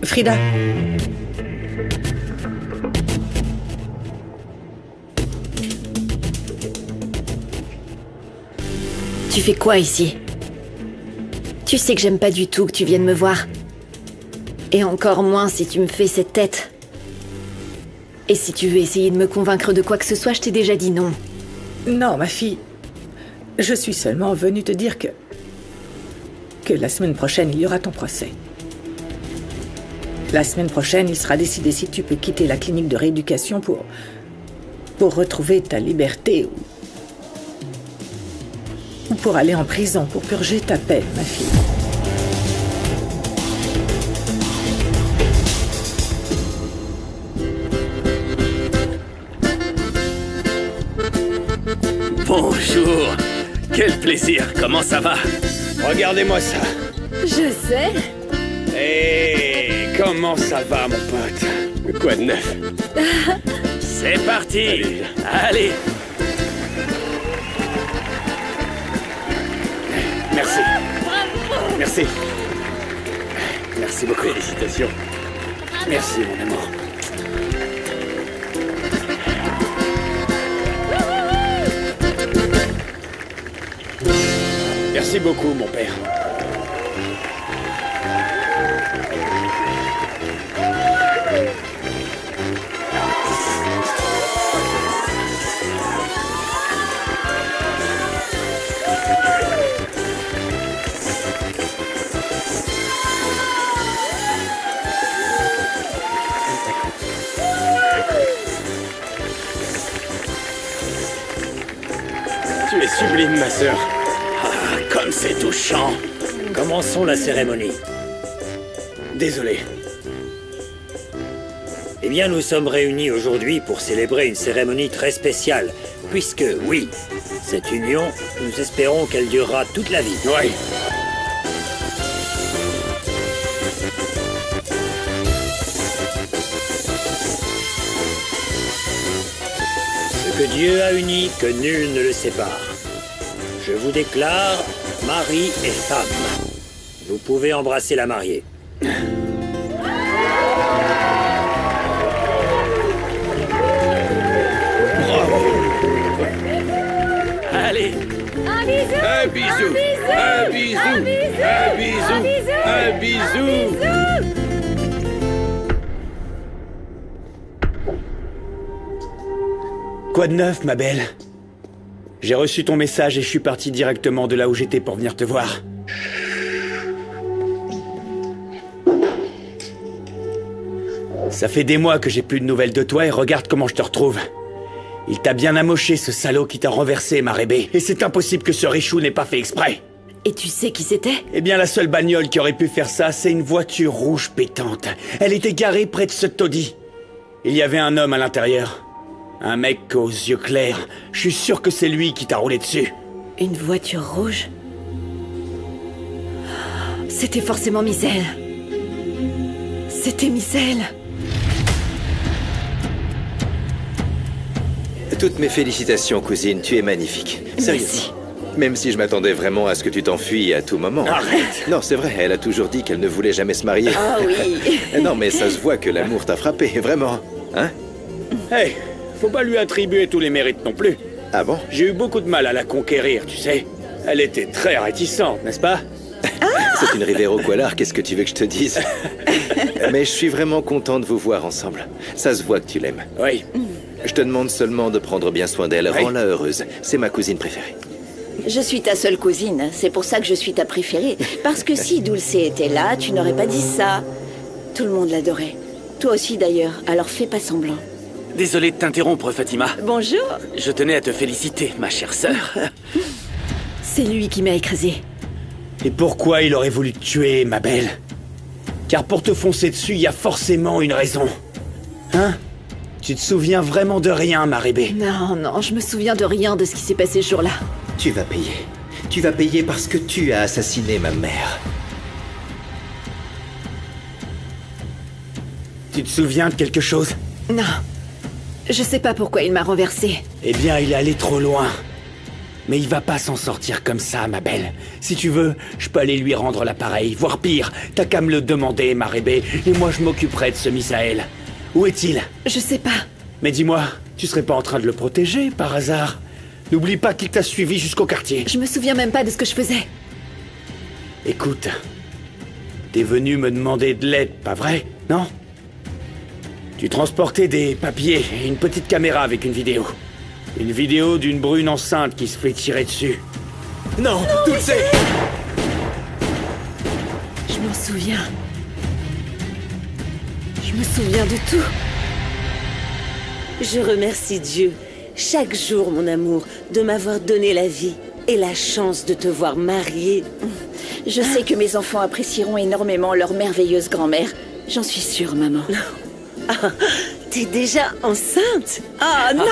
Frida. Tu fais quoi ici? Tu sais que j'aime pas du tout que tu viennes me voir. Et encore moins si tu me fais cette tête. Et si tu veux essayer de me convaincre de quoi que ce soit, je t'ai déjà dit non. Non, ma fille. Je suis seulement venue te dire que la semaine prochaine, il y aura ton procès. La semaine prochaine, il sera décidé si tu peux quitter la clinique de rééducation pour retrouver ta liberté ou pour aller en prison pour purger ta peine, ma fille. Bonjour. Quel plaisir. Comment ça va? Regardez-moi ça. Je sais. Hé, comment ça va, mon pote? Quoi de neuf? C'est parti. Allez. Merci. Merci. Merci beaucoup. Félicitations. Merci, mon amour. Merci beaucoup, mon père. Tu es sublime, ma sœur. Ah, comme c'est touchant. Commençons la cérémonie. Désolé. Eh bien, nous sommes réunis aujourd'hui pour célébrer une cérémonie très spéciale. Puisque, oui, cette union, nous espérons qu'elle durera toute la vie. Oui. Ce que Dieu a uni, que nul ne le sépare. Je vous déclare mari et femme. Vous pouvez embrasser la mariée. Allez. Un bisou. Un bisou. Un bisou. Un bisou. Un bisou. Quoi de neuf, ma belle? J'ai reçu ton message et je suis parti directement de là où j'étais pour venir te voir. Ça fait des mois que j'ai plus de nouvelles de toi et regarde comment je te retrouve. Il t'a bien amoché, ce salaud qui t'a renversé, ma rébé. Et c'est impossible que ce Richou n'ait pas fait exprès. Et tu sais qui c'était? Eh bien, la seule bagnole qui aurait pu faire ça, c'est une voiture rouge pétante. Elle était garée près de ce taudis. Il y avait un homme à l'intérieur. Un mec aux yeux clairs. Je suis sûr que c'est lui qui t'a roulé dessus. Une voiture rouge? C'était forcément Michel. C'était Michel. Toutes mes félicitations, cousine. Tu es magnifique. Sérieusement. Merci. Même si je m'attendais vraiment à ce que tu t'enfuis à tout moment. Arrête. Non, c'est vrai, elle a toujours dit qu'elle ne voulait jamais se marier. Ah oui. Non, mais ça se voit que l'amour t'a frappé, vraiment. Hein? Hey, faut pas lui attribuer tous les mérites non plus. Ah bon? J'ai eu beaucoup de mal à la conquérir, tu sais. Elle était très réticente, n'est-ce pas? C'est une Rivero Qualar, qu'est-ce que tu veux que je te dise? Mais je suis vraiment content de vous voir ensemble. Ça se voit que tu l'aimes. Oui. Je te demande seulement de prendre bien soin d'elle. Oui. Rends-la heureuse. C'est ma cousine préférée. Je suis ta seule cousine, c'est pour ça que je suis ta préférée. Parce que si Dulce était là, tu n'aurais pas dit ça. Tout le monde l'adorait. Toi aussi d'ailleurs, alors fais pas semblant. Désolé de t'interrompre, Fatima. Bonjour. Je tenais à te féliciter, ma chère sœur. C'est lui qui m'a écrasé. Et pourquoi il aurait voulu te tuer, ma belle? Car pour te foncer dessus, il y a forcément une raison. Hein? Tu te souviens vraiment de rien, ma rébé? Non, non, je me souviens de rien de ce qui s'est passé ce jour-là. Tu vas payer. Tu vas payer parce que tu as assassiné ma mère. Tu te souviens de quelque chose? Non. Je sais pas pourquoi il m'a renversé. Eh bien, il est allé trop loin. Mais il va pas s'en sortir comme ça, ma belle. Si tu veux, je peux aller lui rendre l'appareil, voire pire. T'as qu'à me le demander, ma Rébé, et moi je m'occuperai de ce Misaël. Où est-il? Je sais pas. Mais dis-moi, tu serais pas en train de le protéger, par hasard? N'oublie pas qu'il t'a suivi jusqu'au quartier. Je me souviens même pas de ce que je faisais. Écoute, t'es venu me demander de l'aide, pas vrai? Non? Tu transportais des papiers et une petite caméra avec une vidéo. Une vidéo d'une brune enceinte qui se fait tirer dessus. Non, Dulce! Je m'en souviens. Je me souviens de tout. Je remercie Dieu, chaque jour, mon amour, de m'avoir donné la vie et la chance de te voir mariée. Je sais que mes enfants apprécieront énormément leur merveilleuse grand-mère. J'en suis sûre, maman. Ah, t'es déjà enceinte? Ah non!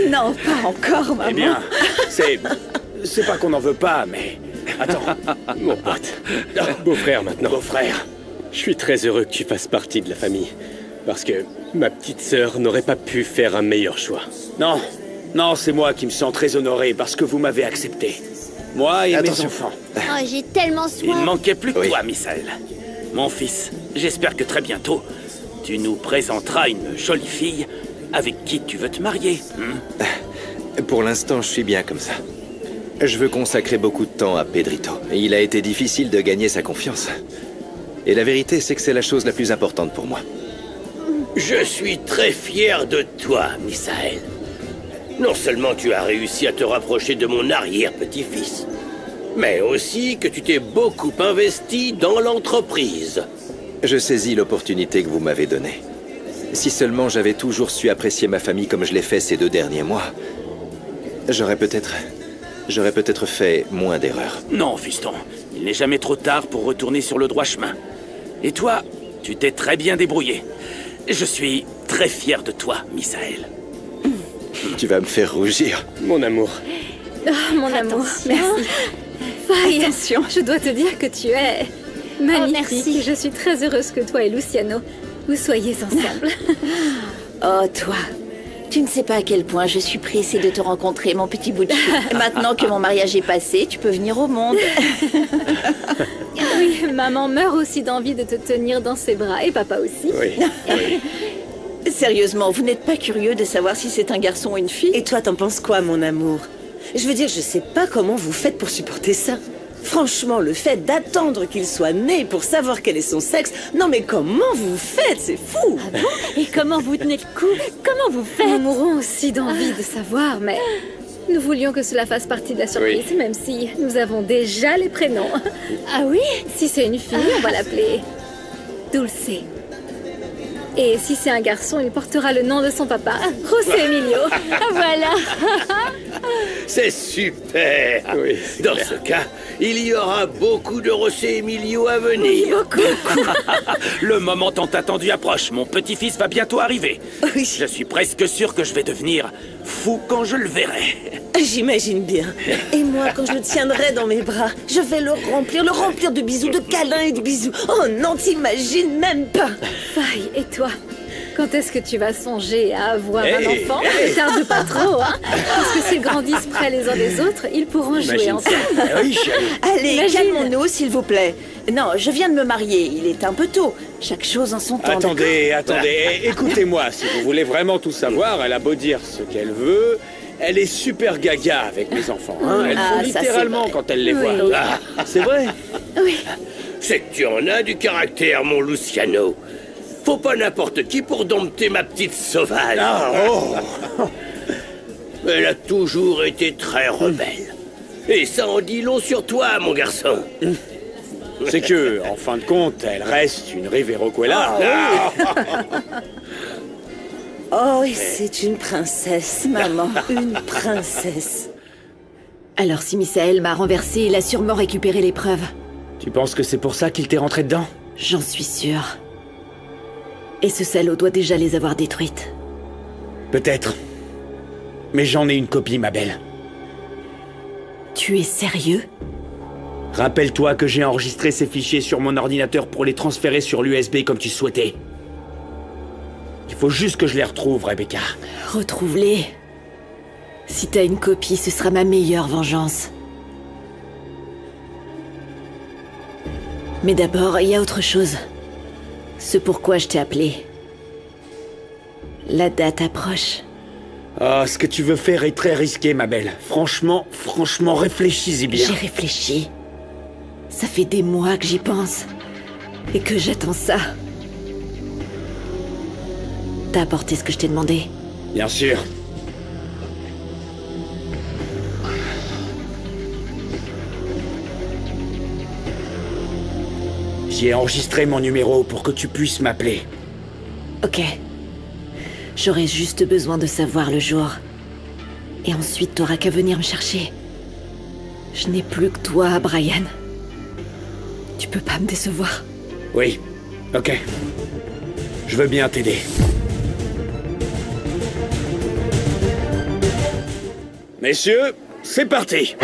Non, pas encore, maman. Eh bien, c'est pas qu'on n'en veut pas, mais... Attends. Mon pote. Beau-frère maintenant. Beau-frère. Je suis très heureux que tu fasses partie de la famille. Parce que ma petite sœur n'aurait pas pu faire un meilleur choix. Non, non, c'est moi qui me sens très honoré parce que vous m'avez accepté. Moi et Attention. mes enfants. Oh, j'ai tellement soif. Il ne manquait plus que Oui. toi, Misaël. Mon fils, j'espère que très bientôt, tu nous présenteras une jolie fille avec qui tu veux te marier. Pour l'instant, je suis bien comme ça. Je veux consacrer beaucoup de temps à Pedrito. Et il a été difficile de gagner sa confiance. Et la vérité, c'est que c'est la chose la plus importante pour moi. Je suis très fier de toi, Misaël. Non seulement tu as réussi à te rapprocher de mon arrière-petit-fils, mais aussi que tu t'es beaucoup investi dans l'entreprise. Je saisis l'opportunité que vous m'avez donnée. Si seulement j'avais toujours su apprécier ma famille comme je l'ai fait ces 2 derniers mois, j'aurais peut-être fait moins d'erreurs. Non, fiston, il n'est jamais trop tard pour retourner sur le droit chemin. Et toi, tu t'es très bien débrouillé. Je suis très fier de toi, Misaël. Tu vas me faire rougir. Mon amour. Oh, mon amour, merci. Faye, attention, je dois te dire que tu es magnifique. merci. Je suis très heureuse que toi et Luciano, vous soyez ensemble. Oh, toi. Tu ne sais pas à quel point je suis pressée de te rencontrer, mon petit bout de chou. Maintenant que mon mariage est passé, tu peux venir au monde. Oui, maman meurt aussi d'envie de te tenir dans ses bras, et papa aussi. Oui. oui. Sérieusement, vous n'êtes pas curieux de savoir si c'est un garçon ou une fille? Et toi, t'en penses quoi, mon amour? Je veux dire, je sais pas comment vous faites pour supporter ça. Franchement, le fait d'attendre qu'il soit né pour savoir quel est son sexe... Non mais comment vous faites? C'est fou! Et comment vous tenez le coup? Comment vous faites? Nous mourons aussi d'envie de savoir, mais nous voulions que cela fasse partie de la surprise, même si nous avons déjà les prénoms. Ah oui? Si c'est une fille, on va l'appeler Dulce. Et si c'est un garçon, il portera le nom de son papa, José Emilio. Voilà. C'est super. Oui, Dans ce cas, il y aura beaucoup de José Emilio à venir. Le moment tant attendu approche. Mon petit-fils va bientôt arriver. Oui. Je suis presque sûr que je vais devenir fou quand je le verrai. J'imagine bien. Et moi, quand je le tiendrai dans mes bras, je vais le remplir de bisous, de câlins et de bisous. Oh non, t'imagines même pas. Faye, et toi? Quand est-ce que tu vas songer à avoir un enfant? Ne tarde pas trop, hein? Parce que s'ils grandissent près les uns des autres, ils pourront jouer Imagine ensemble. ça. Oui, chérie. Allez, Imagine. calmons-nous, s'il vous plaît. Non, je viens de me marier, il est un peu tôt. Chaque chose en son temps. Attendez, attendez. Écoutez-moi, si vous voulez vraiment tout savoir, elle a beau dire ce qu'elle veut, elle est super gaga avec mes enfants. Hein. Elle Ah, faut ça, littéralement c'est vrai. quand elle les Oui. voit. Ah, c'est vrai. C'est que tu en as du caractère, mon Luciano. Faut pas n'importe qui pour dompter ma petite sauvage. Ah, oh. Elle a toujours été très rebelle. Et ça en dit long sur toi, mon garçon. C'est que, en fin de compte, elle reste une Rivero Cuellar. Oh, et c'est une princesse, maman. Une princesse. Alors si Misaël m'a renversé, il a sûrement récupéré les preuves. Tu penses que c'est pour ça qu'il t'est rentré dedans? J'en suis sûre. Et ce salaud doit déjà les avoir détruites. Peut-être. Mais j'en ai une copie, ma belle. Tu es sérieux? Rappelle-toi que j'ai enregistré ces fichiers sur mon ordinateur pour les transférer sur l'USB comme tu souhaitais. Il faut juste que je les retrouve, Rebecca. Retrouve-les. Si t'as une copie, ce sera ma meilleure vengeance. Mais d'abord, il y a autre chose. Ce pourquoi je t'ai appelé. La date approche. Ah, ce que tu veux faire est très risqué, ma belle. Franchement, réfléchis-y bien. J'ai réfléchi. Ça fait des mois que j'y pense. Et que j'attends ça. T'as apporté ce que je t'ai demandé? Bien sûr. J'y ai enregistré mon numéro pour que tu puisses m'appeler. Ok. J'aurais juste besoin de savoir le jour. Et ensuite, t'auras qu'à venir me chercher. Je n'ai plus que toi, Brian. Tu peux pas me décevoir. Oui, ok. Je veux bien t'aider. Messieurs, c'est parti.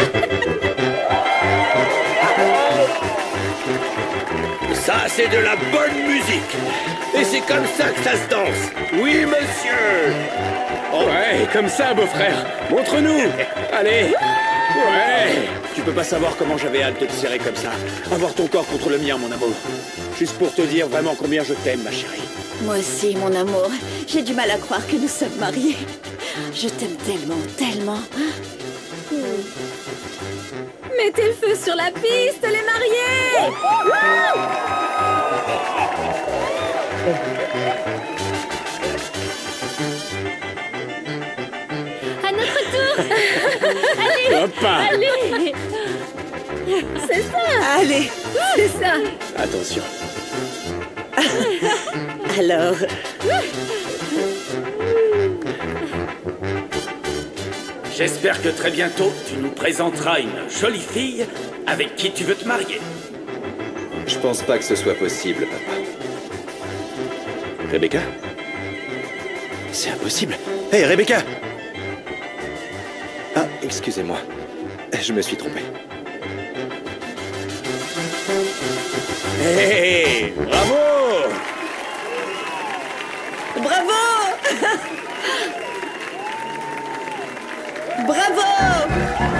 Ça, c'est de la bonne musique. Et c'est comme ça que ça se danse. Oui, monsieur. Ouais, comme ça, beau-frère. Montre-nous. Allez. Ouais. Tu peux pas savoir comment j'avais hâte de te serrer comme ça. Avoir ton corps contre le mien, mon amour. Juste pour te dire vraiment combien je t'aime, ma chérie. Moi aussi, mon amour. J'ai du mal à croire que nous sommes mariés. Je t'aime tellement, tellement. Mettez le feu sur la piste, les mariés! À notre tour! Allez! Hoppa. Allez! C'est ça! Allez, C'est ça! Attention. alors... J'espère que très bientôt, tu nous présenteras une jolie fille avec qui tu veux te marier. Je pense pas que ce soit possible, papa. Rebecca? C'est impossible. Hé, Rebecca! Ah, excusez-moi. Je me suis trompé. Hé, bravo! Bravo! Bravo!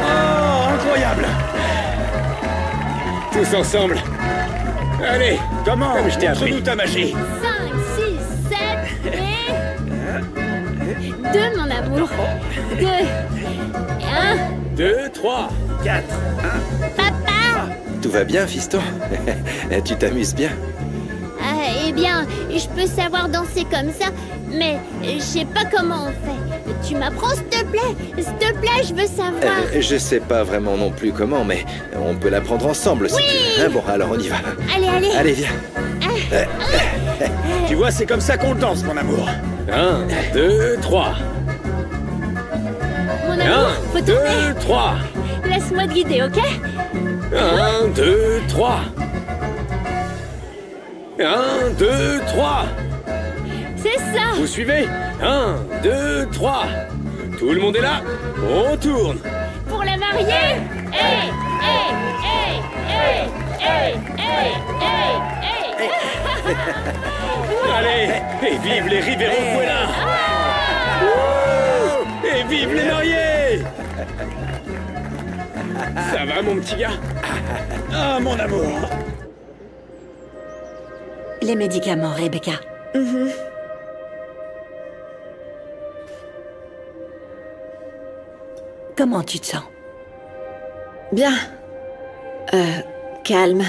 Oh, incroyable! Tous ensemble. Allez. Comment? Comme je t'ai appris. Montre-nous ta magie. 5, 6, 7 et... 2, mon amour. 2. 1. 2, 3, 4. Papa! Tout va bien, fiston? Tu t'amuses bien? Eh bien, je peux savoir danser comme ça, mais je sais pas comment on fait. Tu m'apprends, s'il te plaît? S'il te plaît, je veux savoir. Je sais pas vraiment non plus comment, mais on peut l'apprendre ensemble si tu veux. Hein, bon, alors on y va. Allez, allez. Allez, viens. Tu vois, c'est comme ça qu'on le danse, mon amour. 1, 2, 3. Mon amour, 1, faut 2, tourner. 3. Laisse-moi te guider, ok? 1, 2, 3. 1, 2, 3. C'est ça! Vous suivez? 1, 2, 3. Tout le monde est là? On tourne. Pour la mariée! Hey! Hey! Hey! Hey! Hey! Hey! Hey! Hey! Allez, et vive les Rivero-Cuela! Et vive les mariés! Ça va, mon petit gars? Ah, mon amour! Les médicaments, Rebecca. Comment tu te sens? Bien. Calme.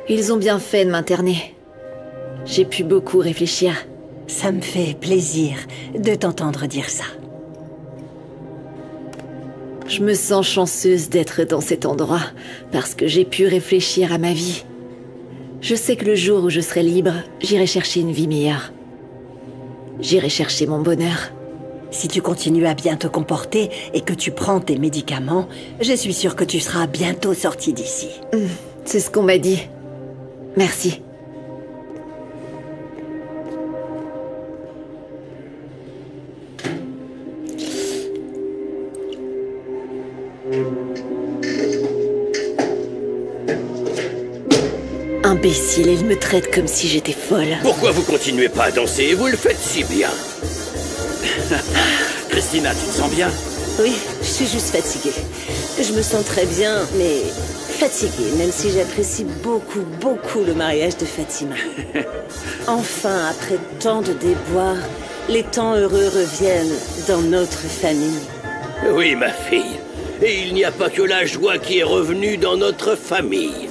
Ils ont bien fait de m'interner. J'ai pu beaucoup réfléchir. Ça me fait plaisir de t'entendre dire ça. Je me sens chanceuse d'être dans cet endroit, parce que j'ai pu réfléchir à ma vie. Je sais que le jour où je serai libre, j'irai chercher une vie meilleure. J'irai chercher mon bonheur. Si tu continues à bien te comporter et que tu prends tes médicaments, je suis sûre que tu seras bientôt sortie d'ici. C'est ce qu'on m'a dit. Merci. Imbécile, elle me traite comme si j'étais folle. Pourquoi vous continuez pas à danser? Vous le faites si bien. Christina, tu te sens bien? Oui, je suis juste fatiguée. Je me sens très bien, mais fatiguée, même si j'apprécie beaucoup, beaucoup le mariage de Fatima. Enfin, après tant de déboires, les temps heureux reviennent dans notre famille. Oui, ma fille. Et il n'y a pas que la joie qui est revenue dans notre famille.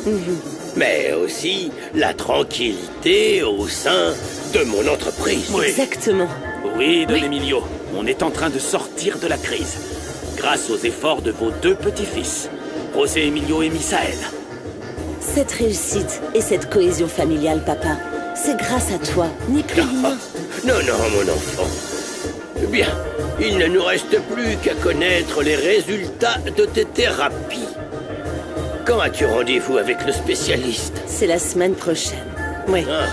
Mais aussi la tranquillité au sein de mon entreprise. Oui. Exactement. Oui, Don Emilio, on est en train de sortir de la crise. Grâce aux efforts de vos deux petits-fils, José Emilio et Misael. Cette réussite et cette cohésion familiale, papa, c'est grâce à toi, ni plus ni moins. Non, non, mon enfant. Bien, il ne nous reste plus qu'à connaître les résultats de tes thérapies. Quand as-tu rendez-vous avec le spécialiste? C'est la semaine prochaine. Oui. Ah.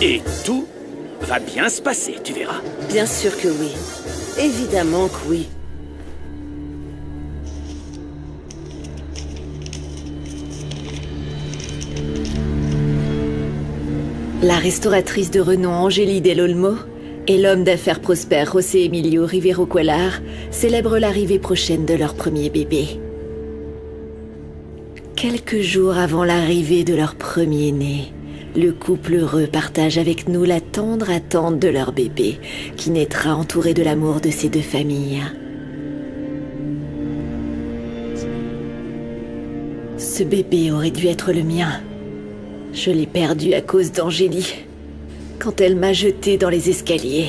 Et tout va bien se passer, tu verras. Bien sûr que oui. Évidemment que oui. La restauratrice de renom Angélie Del Olmo et l'homme d'affaires prospère José Emilio Rivero Cuellar célèbrent l'arrivée prochaine de leur premier bébé. Quelques jours avant l'arrivée de leur premier-né, le couple heureux partage avec nous la tendre attente de leur bébé, qui naîtra entouré de l'amour de ces deux familles. Ce bébé aurait dû être le mien. Je l'ai perdu à cause d'Angélie, quand elle m'a jeté dans les escaliers.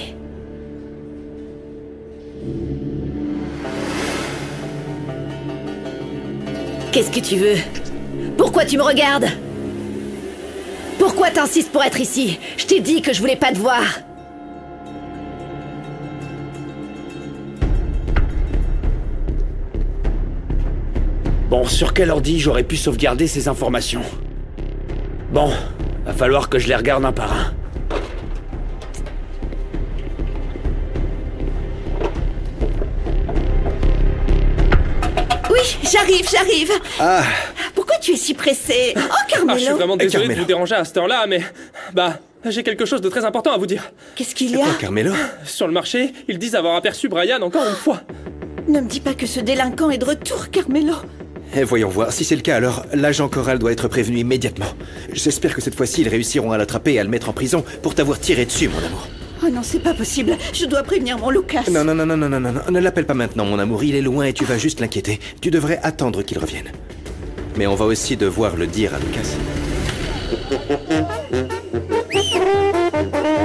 Qu'est-ce que tu veux? Pourquoi tu me regardes? Pourquoi t'insistes pour être ici? Je t'ai dit que je voulais pas te voir. Bon, sur quel ordi j'aurais pu sauvegarder ces informations? Bon, va falloir que je les regarde un par un. Oui, j'arrive. Ah, Pourquoi tu es si pressé? Oh, Carmelo. Je suis vraiment désolé de Carmelo. vous déranger à cette heure-là, mais... j'ai quelque chose de très important à vous dire. Qu'est-ce qu'il y c'est a? quoi, Carmelo? Sur le marché, ils disent avoir aperçu Brian encore une fois. Ne me dis pas que ce délinquant est de retour, Carmelo. Eh, voyons voir. Si c'est le cas, alors l'agent Corral doit être prévenu immédiatement. J'espère que cette fois-ci, ils réussiront à l'attraper et à le mettre en prison pour t'avoir tiré dessus, mon amour. Oh non, c'est pas possible. Je dois prévenir mon Lucas. Non, ne l'appelle pas maintenant, mon amour. Il est loin et tu vas juste l'inquiéter. Tu devrais attendre qu'il revienne. Mais on va aussi devoir le dire à Lucas.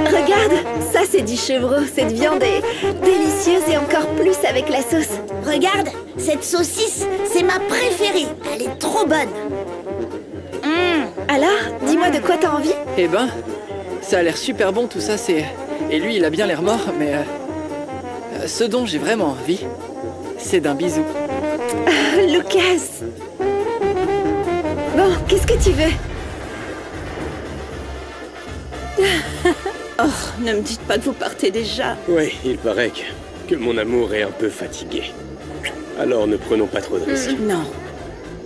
Regarde, ça c'est du chevreau. Cette viande est délicieuse et encore plus avec la sauce. Regarde, cette saucisse, c'est ma préférée. Elle est trop bonne. Alors, dis-moi de quoi t'as envie? Eh ben, ça a l'air super bon tout ça, c'est... Et lui, il a bien l'air mort, mais... ce dont j'ai vraiment envie, c'est d'un bisou. Lucas! Bon, qu'est-ce que tu veux? Oh, ne me dites pas que vous partez déjà. Oui, il paraît que mon amour est un peu fatigué. Alors ne prenons pas trop de risques. Non.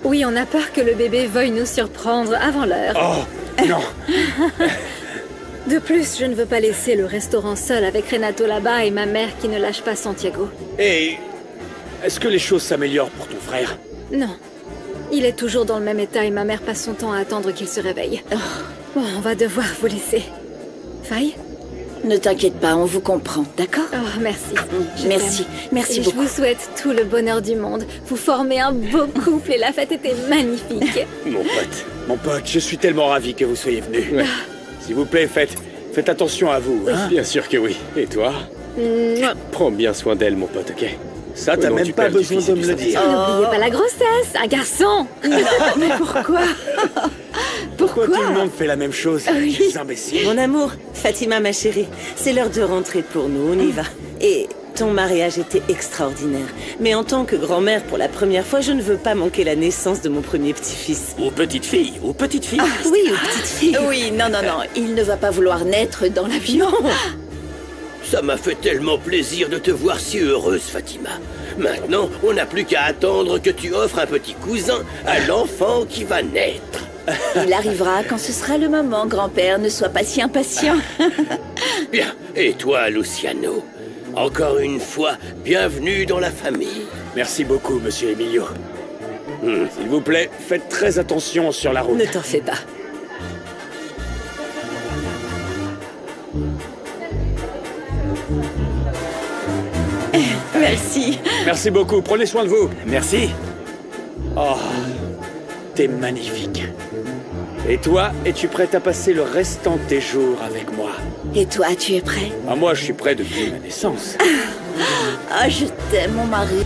Oui, on a peur que le bébé veuille nous surprendre avant l'heure. Oh, non. De plus, je ne veux pas laisser le restaurant seul avec Renato là-bas et ma mère qui ne lâche pas Santiago. Et est-ce que les choses s'améliorent pour ton frère? Non. Il est toujours dans le même état et ma mère passe son temps à attendre qu'il se réveille. Bon, on va devoir vous laisser. Faye? Ne t'inquiète pas, on vous comprend, d'accord? Oh, merci. Je Merci, t'aime. merci Et beaucoup. Je vous souhaite tout le bonheur du monde. Vous formez un beau couple et la fête était magnifique. Mon pote, je suis tellement ravi que vous soyez venu. Ouais. S'il vous plaît, faites attention à vous. Hein? Bien sûr que oui. Et toi? Prends bien soin d'elle, mon pote, ok? Ça, t'as Au nom même du pas Père, du besoin Fils et de du me le dire. N'oubliez pas la grossesse, un garçon. Mais pourquoi? Pourquoi tout le monde fait la même chose? Les imbéciles. Mon amour, Fatima, ma chérie, c'est l'heure de rentrer pour nous, on y va. Et ton mariage était extraordinaire. Mais en tant que grand-mère, pour la première fois, je ne veux pas manquer la naissance de mon premier petit-fils. Ou petite fille, Ah oui, aux petites filles. Oui, non, il ne va pas vouloir naître dans l'avion. Ça m'a fait tellement plaisir de te voir si heureuse, Fatima. Maintenant, on n'a plus qu'à attendre que tu offres un petit cousin à l'enfant qui va naître. Il arrivera quand ce sera le moment, grand-père. Ne sois pas si impatient. Bien. Et toi, Luciano? Encore une fois, bienvenue dans la famille. Merci beaucoup, monsieur Emilio. S'il vous plaît, faites très attention sur la route. Ne t'en fais pas. Merci. Merci beaucoup, prenez soin de vous. Merci. Oh, t'es magnifique. Et toi, es-tu prête à passer le restant de tes jours avec moi? Et toi, tu es prêt? Ah, moi, je suis prêt depuis ma naissance. Ah, je t'aime, mon mari.